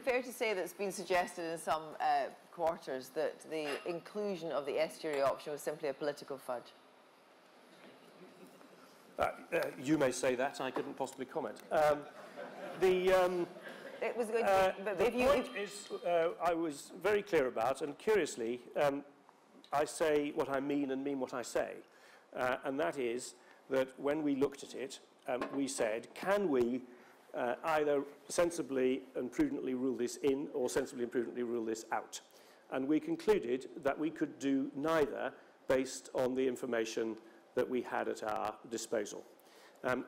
fair to say that it's been suggested in some quarters that the inclusion of the estuary option was simply a political fudge? You may say that. I couldn't possibly comment. It was going to be, but the point is, I was very clear about, and curiously, I say what I mean and mean what I say. And that is that when we looked at it, we said, can we either sensibly and prudently rule this in or sensibly and prudently rule this out? And we concluded that we could do neither based on the information that we had at our disposal.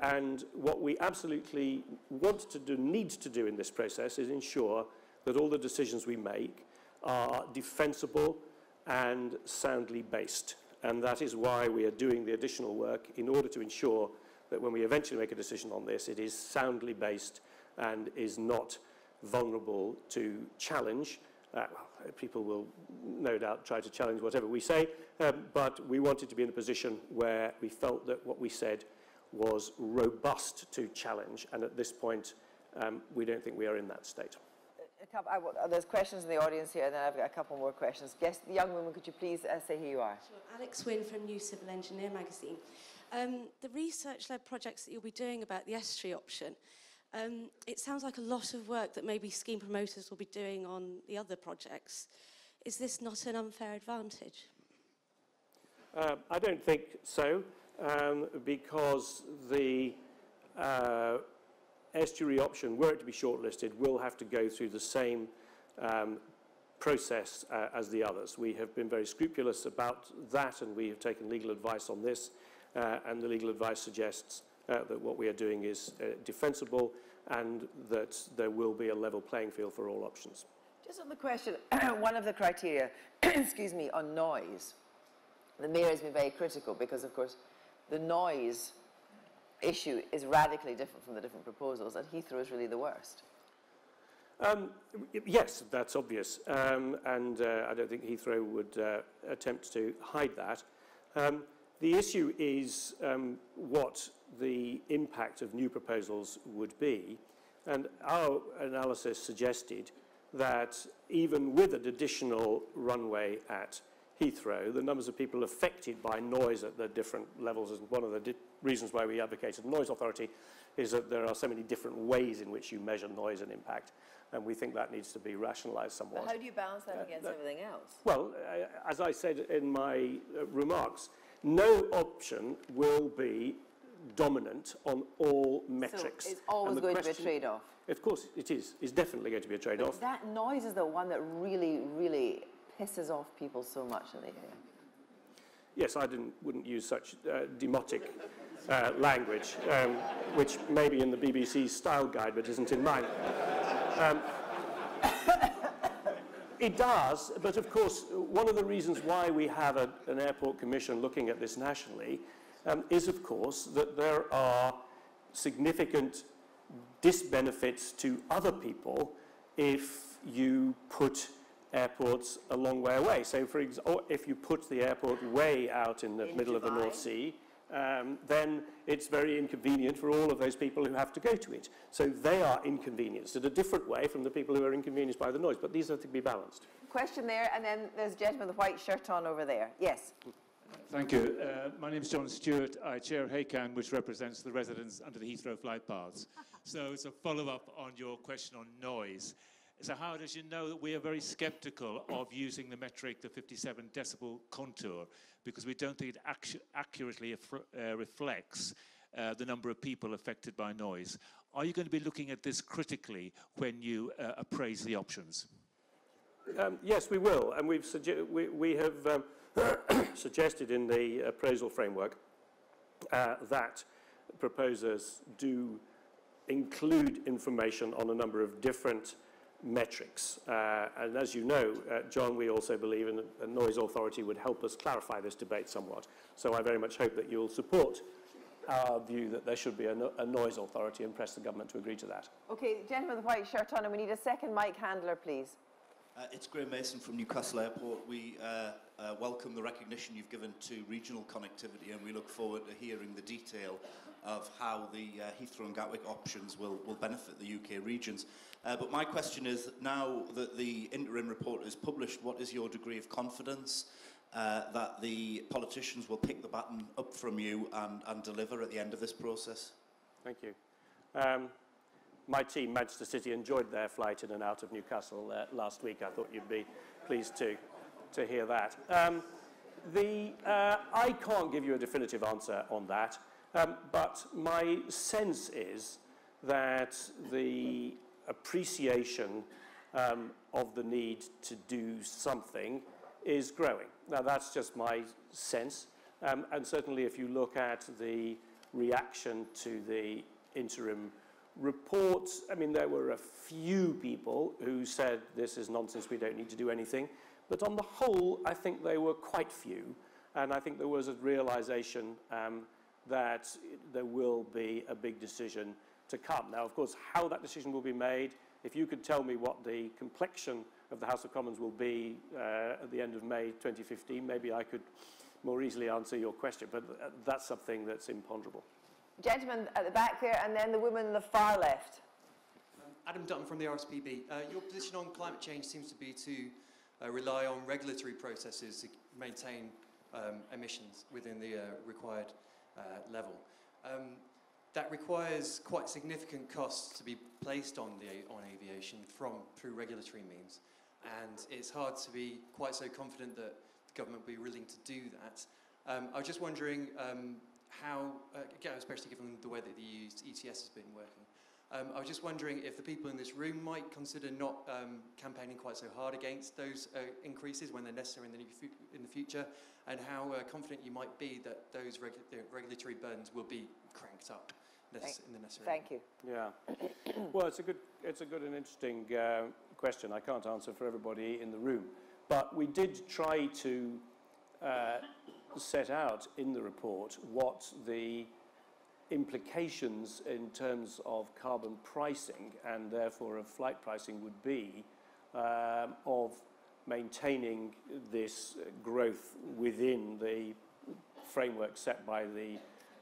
And what we absolutely want to do, need to do in this process is ensure that all the decisions we make are defensible and soundly based. And that is why we are doing the additional work in order to ensure that when we eventually make a decision on this, it is soundly based and is not vulnerable to challenge. People will no doubt try to challenge whatever we say, but we wanted to be in a position where we felt that what we said was robust to challenge, and at this point, we don't think we are in that state. There's questions in the audience here, and then I've got a couple more questions. Yes, the young woman, could you please say who you are? Sure. Alex Wynne from New Civil Engineer magazine. The research-led projects that you'll be doing about the estuary option, it sounds like a lot of work that maybe scheme promoters will be doing on the other projects. Is this not an unfair advantage? I don't think so, because the estuary option, were it to be shortlisted, will have to go through the same process as the others. We have been very scrupulous about that, and we have taken legal advice on this, and the legal advice suggests that what we are doing is defensible and that there will be a level playing field for all options. Just on the question, one of the criteria, excuse me, on noise, the Mayor has been very critical because, of course, the noise issue is radically different from the different proposals, and Heathrow is really the worst. Yes, that's obvious, and I don't think Heathrow would attempt to hide that. The issue is what the impact of new proposals would be, and our analysis suggested that even with an additional runway at Heathrow, the numbers of people affected by noise at the different levels, is one of the reasons why we advocated noise authority, is that there are so many different ways in which you measure noise and impact, and we think that needs to be rationalised somewhat. But how do you balance that against everything else? Well, as I said in my remarks, no option will be dominant on all metrics. So it's always going to be a trade-off? Of course it is. It's definitely going to be a trade-off. That noise is the one that really, really pisses off people so much in the area. Yes, I wouldn't use such demotic language, which may be in the BBC's style guide, but isn't in mine. It does, but of course, one of the reasons why we have an airport commission looking at this nationally is, of course, that there are significant disbenefits to other people if you put airports a long way away. So, for example, if you put the airport way out in the middle of the North Sea, then it's very inconvenient for all of those people who have to go to it. So they are inconvenienced in a different way from the people who are inconvenienced by the noise, but these are to be balanced. Question there, and then there's a gentleman with a white shirt on over there. Yes. Thank you. My name is John Stewart. I chair HACAN, which represents the residents under the Heathrow flight paths. So it's a follow-up on your question on noise. So Howard, as you know, we are very sceptical of using the metric, the 57 decibel contour, because we don't think it accurately reflects the number of people affected by noise. Are you going to be looking at this critically when you appraise the options? Yes, we will, and we have suggested in the appraisal framework that proposers do include information on a number of different metrics. And as you know, John, we also believe in a noise authority would help us clarify this debate somewhat. So I very much hope that you'll support our view that there should be a noise authority and press the government to agree to that. Okay, gentleman with the white shirt on, and we need a second mic handler, please. It's Graham Mason from Newcastle Airport. We welcome the recognition you've given to regional connectivity, and we look forward to hearing the detail of how the Heathrow and Gatwick options will benefit the UK regions. But my question is, now that the interim report is published, what is your degree of confidence that the politicians will pick the baton up from you and deliver at the end of this process? Thank you. My team, Manchester City, enjoyed their flight in and out of Newcastle last week. I thought you'd be pleased to hear that. I can't give you a definitive answer on that, but my sense is that the appreciation of the need to do something is growing. Now, that's just my sense, and certainly if you look at the reaction to the interim report, I mean, there were a few people who said this is nonsense, we don't need to do anything, but on the whole, I think they were quite few, and I think there was a realization that there will be a big decision to come. Now, of course, how that decision will be made, if you could tell me what the complexion of the House of Commons will be at the end of May 2015, maybe I could more easily answer your question, but that's something that's imponderable. Gentleman at the back there, and then the woman on the far left. Adam Dutton from the RSPB. Your position on climate change seems to be to rely on regulatory processes to maintain emissions within the required level. That requires quite significant costs to be placed on aviation through regulatory means, and it's hard to be quite so confident that the government will be willing to do that. I was just wondering how, especially given the way that the ETS has been working, I was just wondering if the people in this room might consider not campaigning quite so hard against those increases when they're necessary in the future, and how confident you might be that those regulatory burdens will be cranked up in the necessary. Thank you. Yeah. Well, it's a good and interesting question. I can't answer for everybody in the room, but we did try to set out in the report what the implications in terms of carbon pricing and therefore of flight pricing would be of maintaining this growth within the framework set by the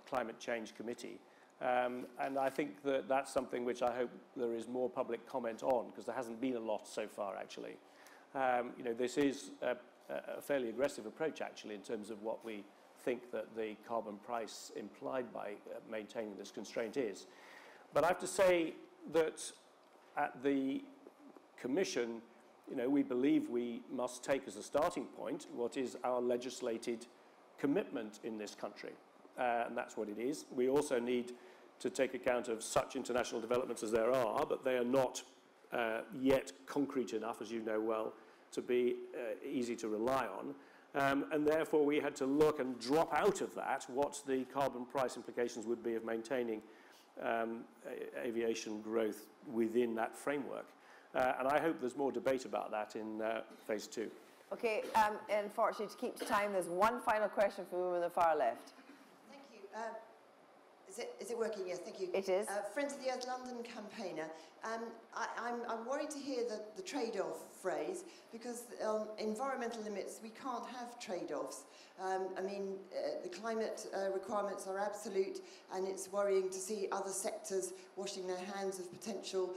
Climate Change Committee. And I think that that's something which I hope there is more public comment on, because there hasn't been a lot so far, actually. You know, this is a fairly aggressive approach, actually, in terms of what we think that the carbon price implied by maintaining this constraint is. But I have to say that at the Commission, you know, we believe we must take as a starting point what is our legislated commitment in this country, and that's what it is. We also need to take account of such international developments as there are, but they are not yet concrete enough, as you know well, to be easy to rely on. And therefore we had to look and drop out of that what the carbon price implications would be of maintaining aviation growth within that framework. And I hope there's more debate about that in phase 2. Okay, unfortunately, to keep to time, there's one final question from the woman on the far left. Thank you. Is it working? Yes, thank you. It is. Friends of the Earth London campaigner. I'm worried to hear the trade-off phrase, because environmental limits, we can't have trade-offs. I mean, the climate requirements are absolute, and it's worrying to see other sectors washing their hands of potential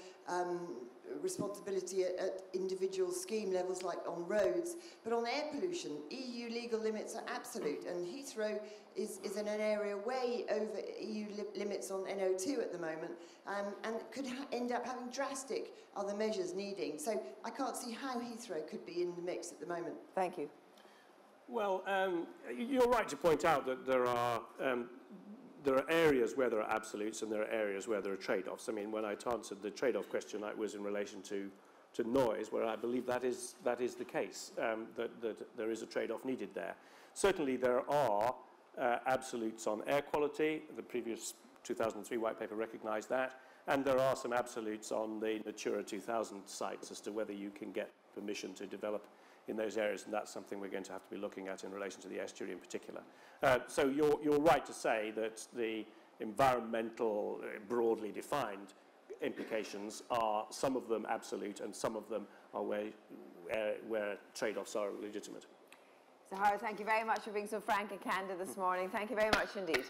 responsibility at individual scheme levels, like on roads. But on air pollution, EU legal limits are absolute, and Heathrow is in an area way over EU limits on NO2 at the moment, and could end up having drastic other measures needing. So I can't see how Heathrow could be in the mix at the moment. Thank you. Well, you're right to point out that there are areas where there are absolutes and there are areas where there are trade-offs. I mean, when I answered the trade-off question, that was in relation to noise, where I believe that is the case, that there is a trade-off needed there. Certainly there are absolutes on air quality. The previous 2003 white paper recognised that. And there are some absolutes on the Natura 2000 sites as to whether you can get permission to develop in those areas, and that's something we're going to have to be looking at in relation to the estuary in particular. So you're right to say that the environmental, broadly defined implications are, some of them absolute and some of them are where where trade-offs are legitimate. Zahara, thank you very much for being so frank and candid this morning. Thank you very much indeed.